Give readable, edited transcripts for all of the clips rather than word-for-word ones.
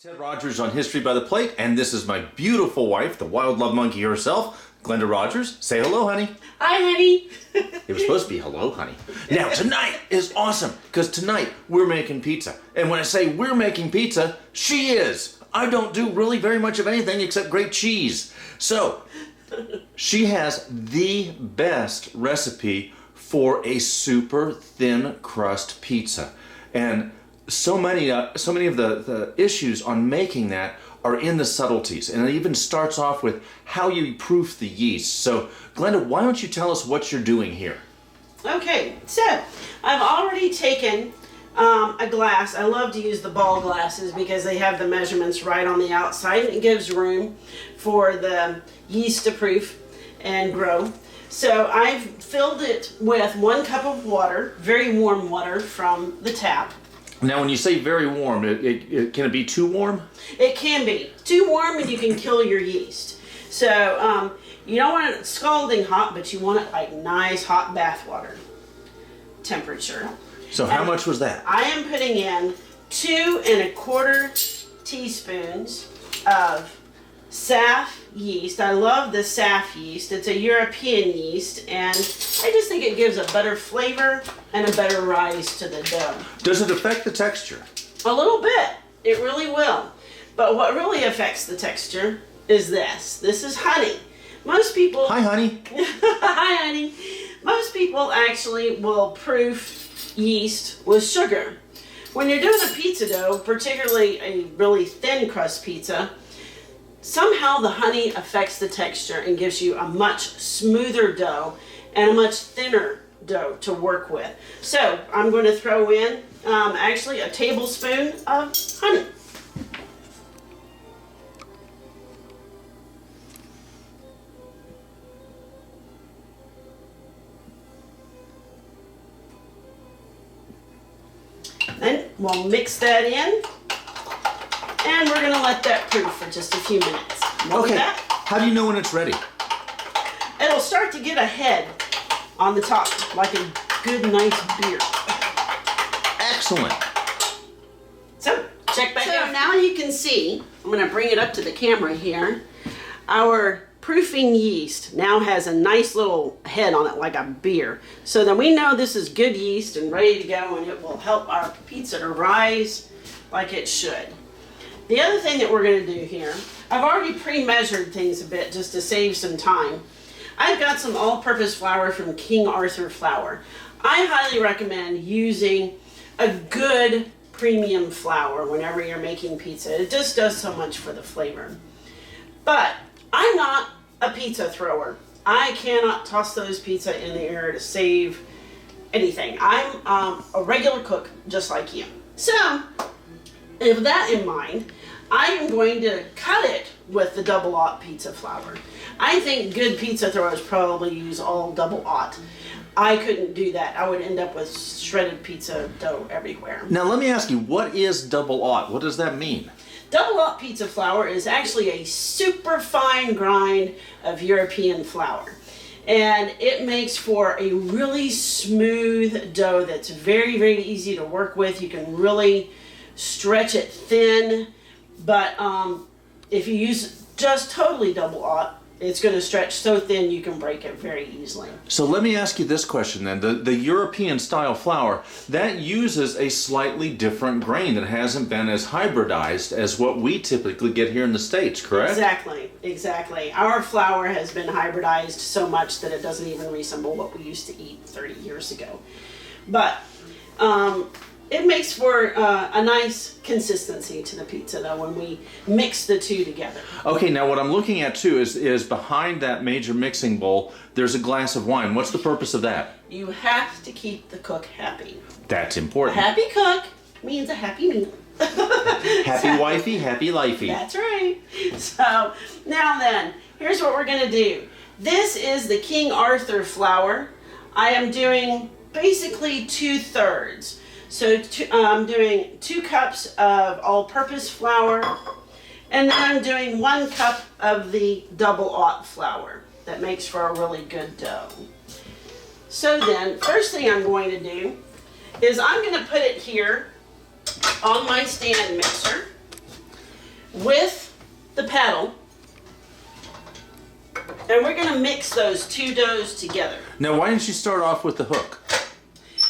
Ted Rogers on History by the Plate, and this is my beautiful wife, the wild love monkey herself, Glenda Rogers. Say hello, honey. Hi, honey. It was supposed to be hello, honey. Now, tonight is awesome, because tonight we're making pizza. And when I say we're making pizza, she is. I don't do really very much of anything except grate cheese. So, she has the best recipe for a super thin crust pizza. And so many of the issues on making that are in the subtleties, and it even starts off with how you proof the yeast. So, Glenda, why don't you tell us what you're doing here? Okay, so I've already taken a glass. I love to use the ball glasses because they have the measurements right on the outside, and it gives room for the yeast to proof and grow. So I've filled it with 1 cup of water, very warm water from the tap. Now, when you say very warm, can it be too warm? It can be. Too warm and you can kill your yeast. So you don't want it scalding hot, but you want it like nice hot bath water temperature. So how much was that? I am putting in 2 1/4 teaspoons of SAF yeast. I love the SAF yeast. It's a European yeast, and I just think it gives a better flavor and a better rise to the dough. Does it affect the texture? A little bit. It really will. But what really affects the texture is this. This is honey. Most people... Hi, honey. Hi, honey. Most people actually will proof yeast with sugar. When you're doing a pizza dough, particularly a really thin crust pizza, somehow the honey affects the texture and gives you a much smoother dough and a much thinner dough to work with. So I'm going to throw in actually a tablespoon of honey. Then we'll mix that in, and we're going to let that proof for just a few minutes. Okay, how do you know when it's ready? It'll start to get a head on the top, like a good, nice beer. Excellent. So, check back out. So now you can see, I'm going to bring it up to the camera here, our proofing yeast now has a nice little head on it like a beer. So then we know this is good yeast and ready to go, and it will help our pizza to rise like it should. The other thing that we're going to do here, I've already pre-measured things a bit just to save some time. I've got some all-purpose flour from King Arthur Flour. I highly recommend using a good premium flour whenever you're making pizza. It just does so much for the flavor. But I'm not a pizza thrower. I cannot toss those pizza in the air to save anything. I'm a regular cook just like you. So, with that in mind, I am going to cut it with the double-aught pizza flour. I think good pizza throwers probably use all double-aught. I couldn't do that. I would end up with shredded pizza dough everywhere. Now let me ask you, what is double-aught? What does that mean? Double-aught pizza flour is actually a super fine grind of European flour. And it makes for a really smooth dough that's very, very easy to work with. You can really stretch it thin. But if you use just totally double-aught, it's going to stretch so thin you can break it very easily. So let me ask you this question then. The European style flour, that uses a slightly different grain that hasn't been as hybridized as what we typically get here in the States, correct? Exactly, exactly. Our flour has been hybridized so much that it doesn't even resemble what we used to eat 30 years ago. But it makes for a nice consistency to the pizza, though, when we mix the two together. Okay, now what I'm looking at, too, is behind that major mixing bowl, there's a glass of wine. What's the purpose of that? You have to keep the cook happy. That's important. A happy cook means a happy meal. Happy wifey, happy lifey. That's right. So, now then, here's what we're going to do. This is the King Arthur flour. I am doing basically 2/3. So I'm doing 2 cups of all-purpose flour, and then I'm doing 1 cup of the double-aught flour. That makes for a really good dough. So then, first thing I'm going to do is I'm going to put it here on my stand mixer. with the paddle. And we're going to mix those two doughs together. Now, why didn't you start off with the hook?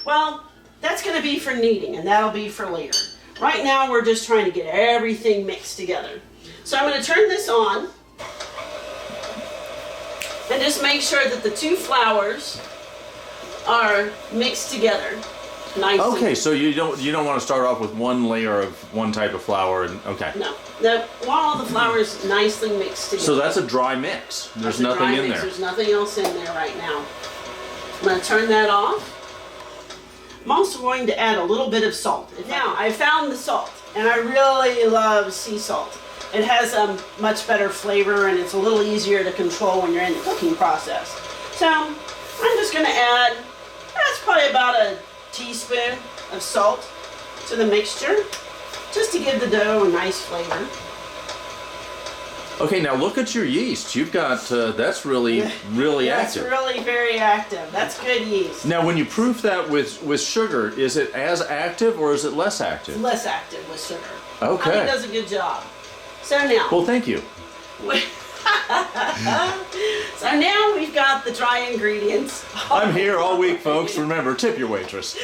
Well, that's going to be for kneading, and that'll be for later. Right now, we're just trying to get everything mixed together. So I'm going to turn this on. And just make sure that the two flours are mixed together nicely. Okay, so you don't want to start off with one layer of one type of flour, and okay. No, want all the flours nicely mixed together. So that's a dry mix. There's nothing in there. There's nothing else in there right now. I'm going to turn that off. I'm also going to add a little bit of salt. Now, I found the salt, and I really love sea salt. It has a much better flavor, and it's a little easier to control when you're in the cooking process. So I'm just going to add, that's probably about a teaspoon of salt to the mixture, just to give the dough a nice flavor. Okay, now look at your yeast. You've got, that's really active. That's really very active. That's good yeast. Now, when you proof that with sugar, is it as active or is it less active? Less active with sugar. Okay. I think it does a good job. So now. Well, thank you. So now we've got the dry ingredients. I'm here all week, folks. Remember, tip your waitress.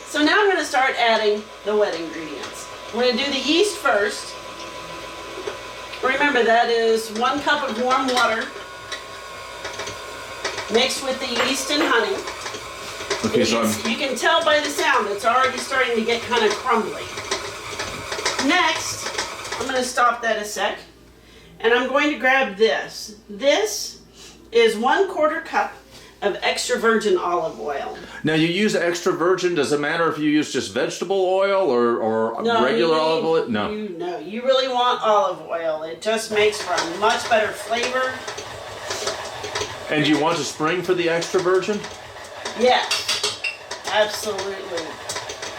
So now I'm going to start adding the wet ingredients. We're going to do the yeast first. Remember, that is 1 cup of warm water mixed with the yeast and honey. Okay, so you can tell by the sound it's already starting to get kind of crumbly. Next, I'm going to stop that a sec, and I'm going to grab this. This is 1/4 cup of extra virgin olive oil. now you use extra virgin. Does it matter if you use just vegetable oil or regular olive oil? No. You really want olive oil. It just makes for a much better flavor. And do you want to spring for the extra virgin? Yes, absolutely.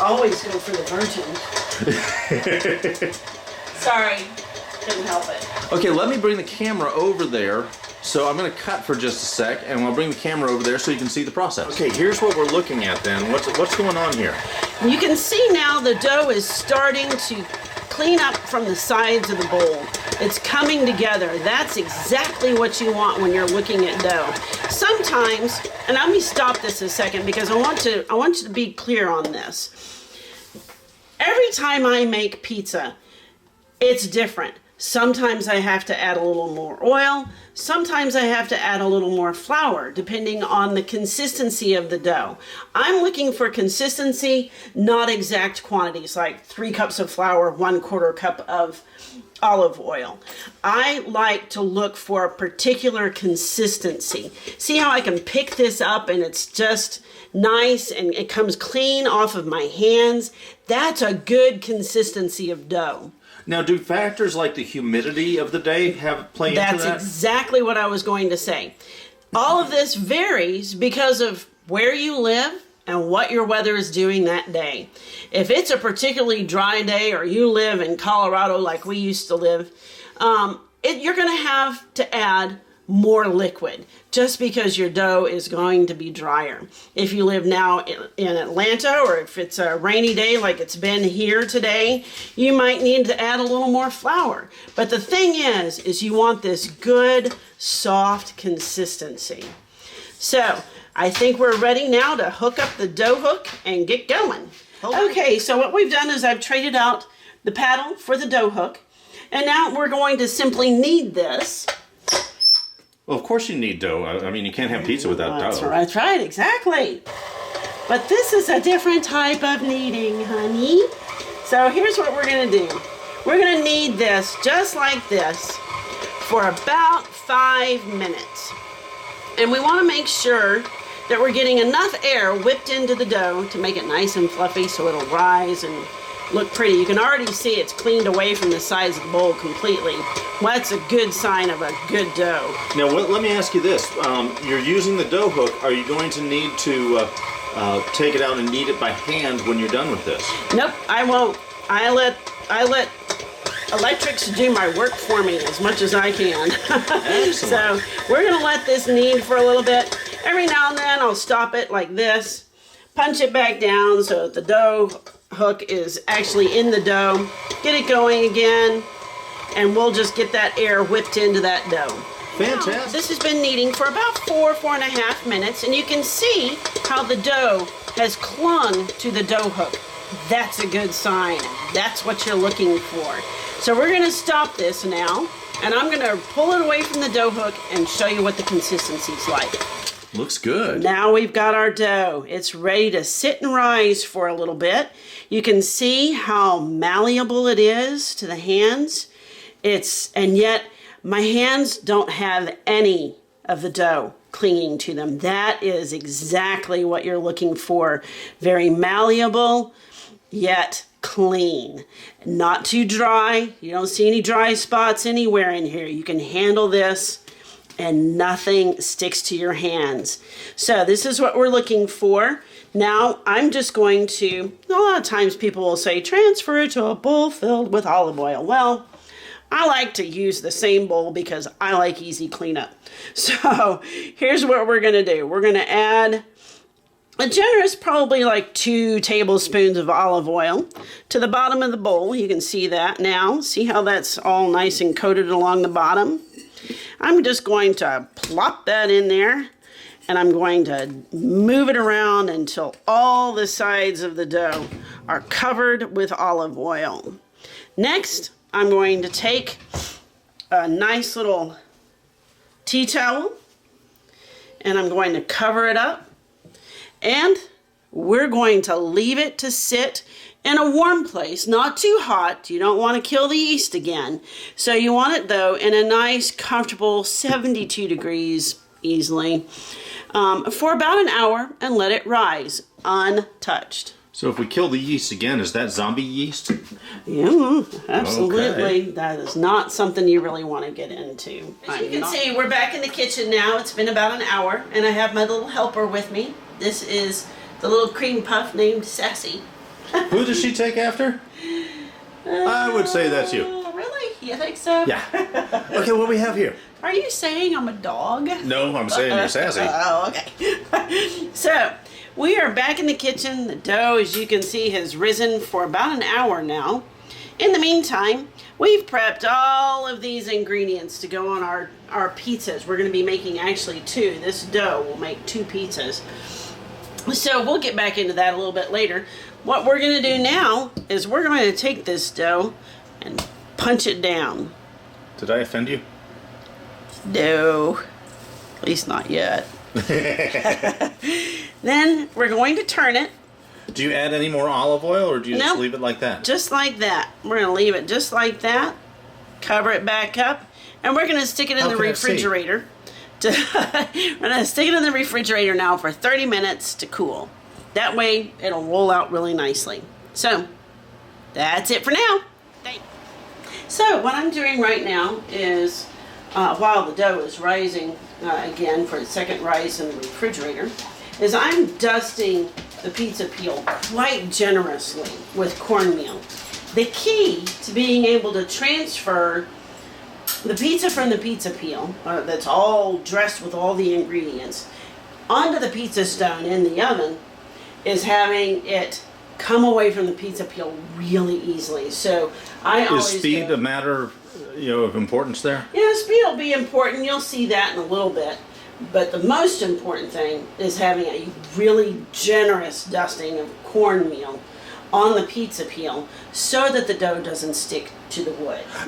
Always go for the virgin. Sorry, couldn't help it. Okay, let me bring the camera over there. So I'm going to cut for just a sec, and I'll bring the camera over there so you can see the process. Okay, here's what we're looking at then. What's going on here? You can see now the dough is starting to clean up from the sides of the bowl. It's coming together. That's exactly what you want when you're looking at dough. Sometimes, and let me stop this a second because I want you to be clear on this. Every time I make pizza, it's different. Sometimes I have to add a little more oil. Sometimes I have to add a little more flour, depending on the consistency of the dough. I'm looking for consistency, not exact quantities, like 3 cups of flour, 1/4 cup of olive oil. I like to look for a particular consistency. See how I can pick this up and it's just nice and it comes clean off of my hands? That's a good consistency of dough. Now, do factors like the humidity of the day play into that? That's exactly what I was going to say. All of this varies because of where you live and what your weather is doing that day. If it's a particularly dry day or you live in Colorado like we used to live, you're going to have to add more liquid just because your dough is going to be drier. If you live now in Atlanta, or if it's a rainy day like it's been here today, you might need to add a little more flour. But the thing is you want this good, soft consistency. So I think we're ready now to hook up the dough hook and get going. Okay, so what we've done is I've traded out the paddle for the dough hook, and now we're going to simply knead this. Well, of course you need dough. I mean, you can't have pizza without dough. That's right, exactly. But this is a different type of kneading, honey. So here's what we're going to do. We're going to knead this just like this for about 5 minutes. And we want to make sure that we're getting enough air whipped into the dough to make it nice and fluffy so it'll rise and look pretty. You can already see it's cleaned away from the sides of the bowl completely. Well, that's a good sign of a good dough. Now, let me ask you this. You're using the dough hook. Are you going to need to take it out and knead it by hand when you're done with this? Nope, I won't. I let electrics do my work for me as much as I can. Excellent. So we're going to let this knead for a little bit. Every now and then I'll stop it like this. punch it back down so that the dough hook is actually in the dough. Get it going again, and we'll just get that air whipped into that dough. Fantastic. Now, this has been kneading for about 4.5 minutes, and you can see how the dough has clung to the dough hook. That's a good sign. That's what you're looking for. So we're gonna stop this now, and I'm gonna pull it away from the dough hook and show you what the consistency's like. Looks good. Now we've got our dough. It's ready to sit and rise for a little bit. You can see how malleable it is to the hands. And yet my hands don't have any of the dough clinging to them. That is exactly what you're looking for. Very malleable, yet clean. Not too dry. You don't see any dry spots anywhere in here. You can handle this and nothing sticks to your hands. So this is what we're looking for. Now I'm just going to, a lot of times people will say transfer it to a bowl filled with olive oil. Well, I like to use the same bowl because I like easy cleanup. So here's what we're gonna do. We're gonna add a generous, probably like 2 tablespoons of olive oil to the bottom of the bowl. You can see that now. See how that's all nice and coated along the bottom? I'm just going to plop that in there, and I'm going to move it around until all the sides of the dough are covered with olive oil. Next, I'm going to take a nice little tea towel, and I'm going to cover it up, and we're going to leave it to sit in a warm place, not too hot. You don't want to kill the yeast again. So you want it, though, in a nice, comfortable 72 degrees easily for about an hour, and let it rise untouched. So if we kill the yeast again, is that zombie yeast? Yeah, absolutely. Okay. That is not something you really want to get into. As you can see, we're back in the kitchen now. It's been about an hour, and I have my little helper with me. This is the little cream puff named Sassy. Who does she take after? I would say that's you. Really? You think so? Yeah. Okay, what do we have here? Are you saying I'm a dog? No, I'm saying you're sassy. Oh, okay. So, we are back in the kitchen. The dough, as you can see, has risen for about an hour now. In the meantime, we've prepped all of these ingredients to go on our pizzas. We're going to be making actually 2. This dough will make 2 pizzas. So we'll get back into that a little bit later. What we're going to do now is we're going to take this dough and punch it down. Did I offend you? No, at least not yet. Then we're going to turn it. Do you add any more olive oil, or do you just Nope. leave it like that? Just like that. We're going to leave it just like that. Cover it back up. And we're going to stick it in the refrigerator. We're going to stick it in the refrigerator now for 30 minutes to cool. That way it'll roll out really nicely. So that's it for now. So what I'm doing right now is while the dough is rising again for its second rise in the refrigerator, is I'm dusting the pizza peel quite generously with cornmeal. The key to being able to transfer the pizza from the pizza peel, that's all dressed with all the ingredients, onto the pizza stone in the oven, is having it come away from the pizza peel really easily. So I always Is speed a matter, of importance there? Yeah, speed will be important. You'll see that in a little bit. But the most important thing is having a really generous dusting of cornmeal on the pizza peel so that the dough doesn't stick to the wood.